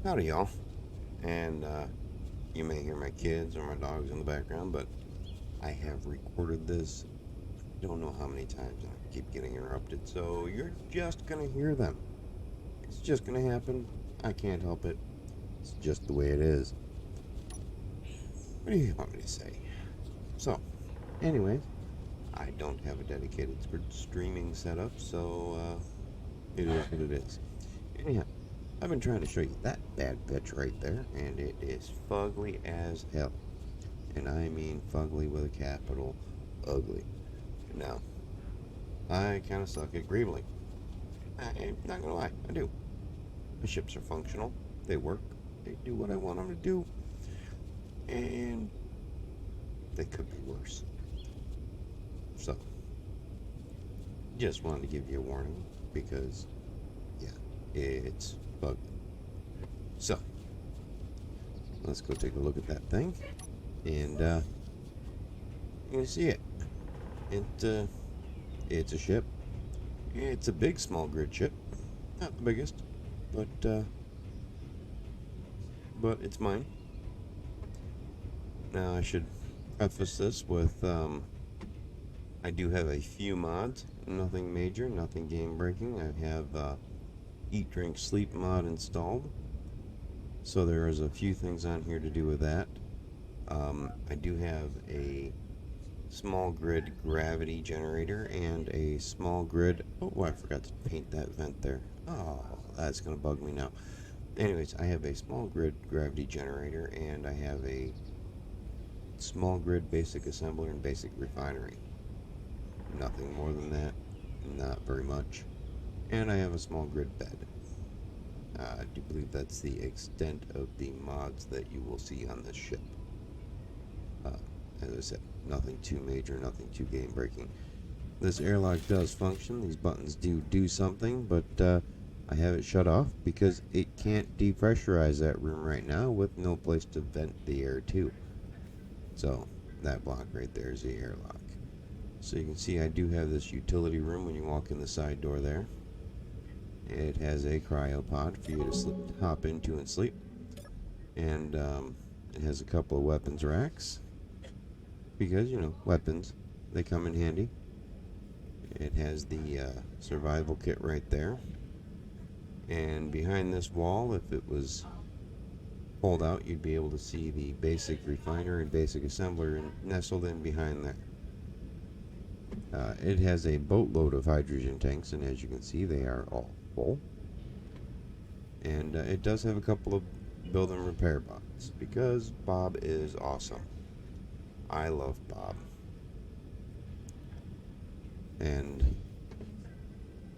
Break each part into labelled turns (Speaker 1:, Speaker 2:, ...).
Speaker 1: Howdy, y'all. And you may hear my kids or my dogs in the background, but I have recorded this. I don't know how many times, and I keep getting interrupted, so you're just gonna hear them. It's just gonna happen. I can't help it. It's just the way it is. What do you want me to say? So, anyways, I don't have a dedicated streaming setup, so it is what it is. Anyhow, I've been trying to show you that bad bitch right there, and it is fugly as hell. And I mean fugly with a capital ugly. Now, I kind of suck at Greebling. I'm not gonna lie, I do. My ships are functional, they work, they do what I want them to do, and they could be worse. So, just wanted to give you a warning because, yeah, it's fugly. So, let's go take a look at that thing, and you're gonna see it. It's a ship. It's a big small grid ship, not the biggest, but it's mine. Now I should preface this with I do have a few mods, nothing major, nothing game breaking. I have Eat, Drink, Sleep mod installed, so there is a few things on here to do with that. I do have a small grid gravity generator and a small grid. Oh, I forgot to paint that vent there. Oh, that's gonna bug me now. Anyways, I have a small grid gravity generator and I have a small grid basic assembler and basic refinery. Nothing more than that, not very much. And I have a small grid bed. I do believe that's the extent of the mods that you will see on this ship. As I said, nothing too major, nothing too game breaking. This airlock does function. These buttons do something, but I have it shut off because it can't depressurize that room right now with no place to vent the air to. So that block right there is the airlock. So you can see I do have this utility room when you walk in the side door there. It has a cryopod for you to hop into and sleep. And it has a couple of weapons racks. Because, you know, weapons, they come in handy. It has the survival kit right there. And behind this wall, if it was pulled out, you'd be able to see the basic refiner and basic assembler nestled in behind there. It has a boatload of hydrogen tanks, and as you can see, they are all full. And it does have a couple of build and repair bots, because Bob is awesome. I love Bob. And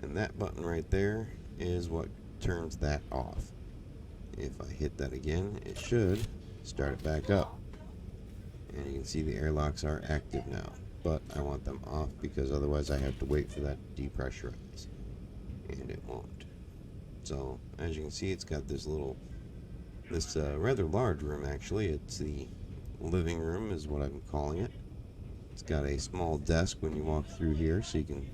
Speaker 1: that button right there is what turns that off. If I hit that again, it should start it back up. And you can see the airlocks are active now. But I want them off because otherwise I have to wait for that to depressurize. And it won't. So, as you can see, it's got this rather large room actually. It's the living room is what I'm calling it. It's got a small desk when you walk through here so you can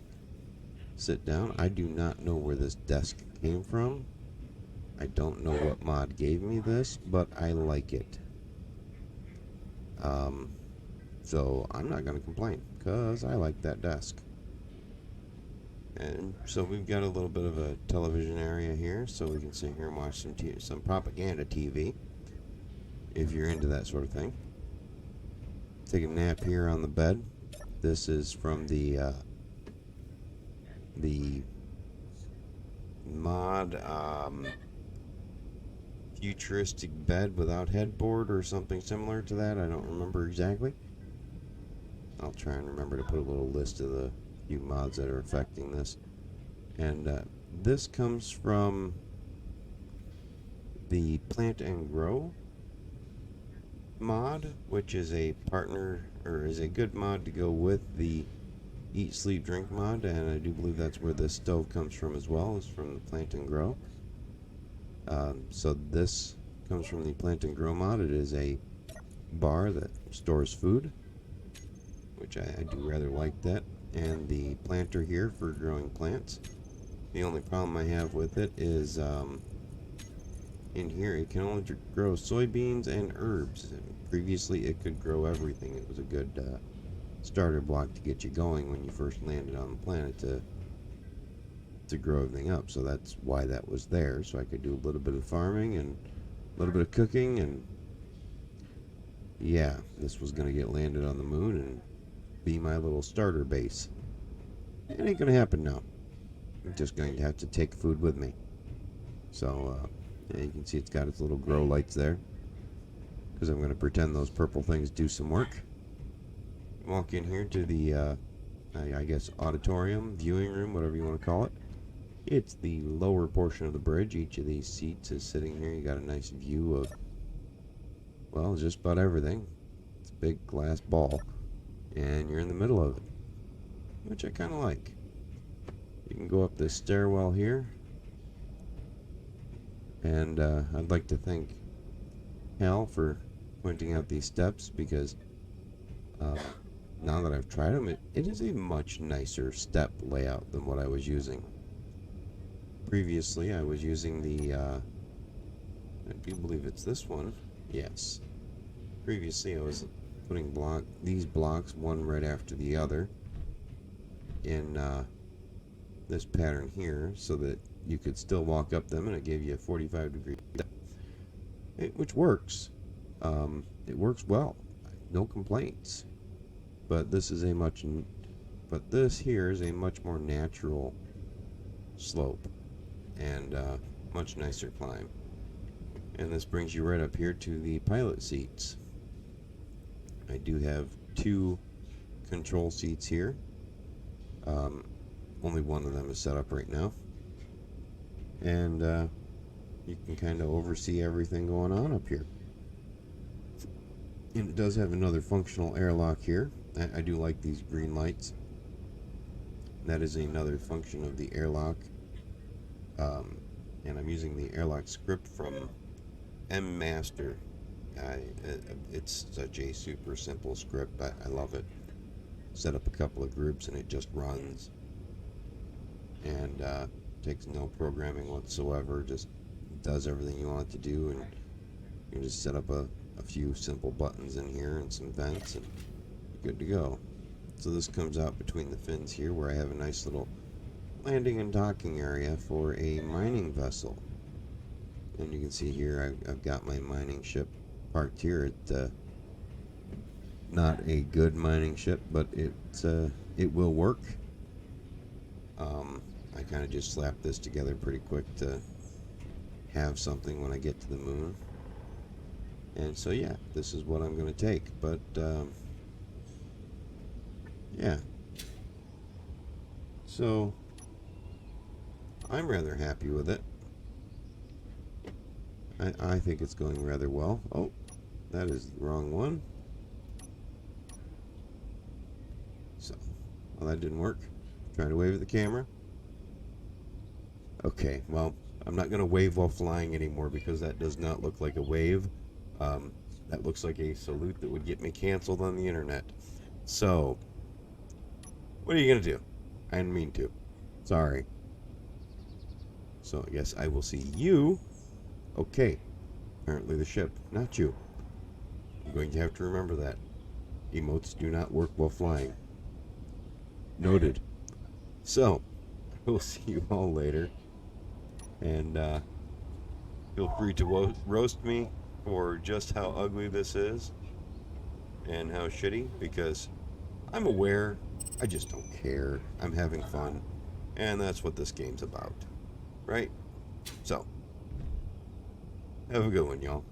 Speaker 1: sit down. I do not know where this desk came from. I don't know what mod gave me this, but I like it. So I'm not going to complain because I like that desk. And so we've got a little bit of a television area here so we can sit here and watch some propaganda TV if you're into that sort of thing. Take a nap here on the bed. This is from the mod futuristic bed without headboard or something similar to that. I don't remember exactly. I'll try and remember to put a little list of the few mods that are affecting this. And this comes from the Plant and Grow mod, which is a partner or is a good mod to go with the Eat, Sleep, Drink mod, and I do believe that's where this stove comes from as well, is from the Plant and Grow. So this comes from the Plant and Grow mod. It is a bar that stores food, which I do rather like that, and the planter here for growing plants. The only problem I have with it is in here, it can only grow soybeans and herbs. Previously, it could grow everything. It was a good starter block to get you going when you first landed on the planet to grow everything up. So that's why that was there. So I could do a little bit of farming and a little bit of cooking, and yeah, this was going to get landed on the moon and be my little starter base. It ain't going to happen now. I'm just going to have to take food with me. So yeah, you can see it's got its little grow lights there, because I'm going to pretend those purple things do some work. Walk in here to the I guess auditorium, viewing room, whatever you want to call it. It's the lower portion of the bridge. Each of these seats is sitting here. You got a nice view of, well, just about everything. It's a big glass ball, and you're in the middle of it, which I kind of like. You can go up this stairwell here, and I'd like to thank Hal for pointing out these steps, because now that I've tried them, it is a much nicer step layout than what I was using. Previously, I was using the, I do believe it's this one. Yes. Previously, I was putting these blocks one right after the other in this pattern here, so that you could still walk up them, and it gave you a 45-degree step, which works. It works well. No complaints. But this is this here is a much more natural slope, and much nicer climb. And this brings you right up here to the pilot seats. I do have 2 control seats here. Only one of them is set up right now, and you can kind of oversee everything going on up here. And it does have another functional airlock here. I do like these green lights. That is another function of the airlock. And I'm using the airlock script from M Master. It's such a super simple script. I love it. Set up a couple of groups and it just runs. And takes no programming whatsoever. Just does everything you want it to do. And you just set up a few simple buttons in here and some vents, and you're good to go. So this comes out between the fins here, where I have a nice little landing and docking area for a mining vessel. And you can see here I've got my mining ship parked here. It's not a good mining ship, but it will work. I kind of just slapped this together pretty quick to have something when I get to the moon. And so yeah, this is what I'm going to take. But yeah, so I'm rather happy with it. I think it's going rather well. Oh, that is the wrong one. So, well, that didn't work. Trying to wave at the camera. Okay, well, I'm not going to wave while flying anymore, because that does not look like a wave. That looks like a salute that would get me canceled on the internet. So, what are you going to do? I didn't mean to. Sorry. So, I guess I will see you. Okay. Apparently the ship, not you. I'm going to have to remember that. Emotes do not work while flying. Noted. So, we'll see you all later. And feel free to roast me for just how ugly this is and how shitty, because I'm aware, I just don't care. I'm having fun, and that's what this game's about, right? So, have a good one, y'all.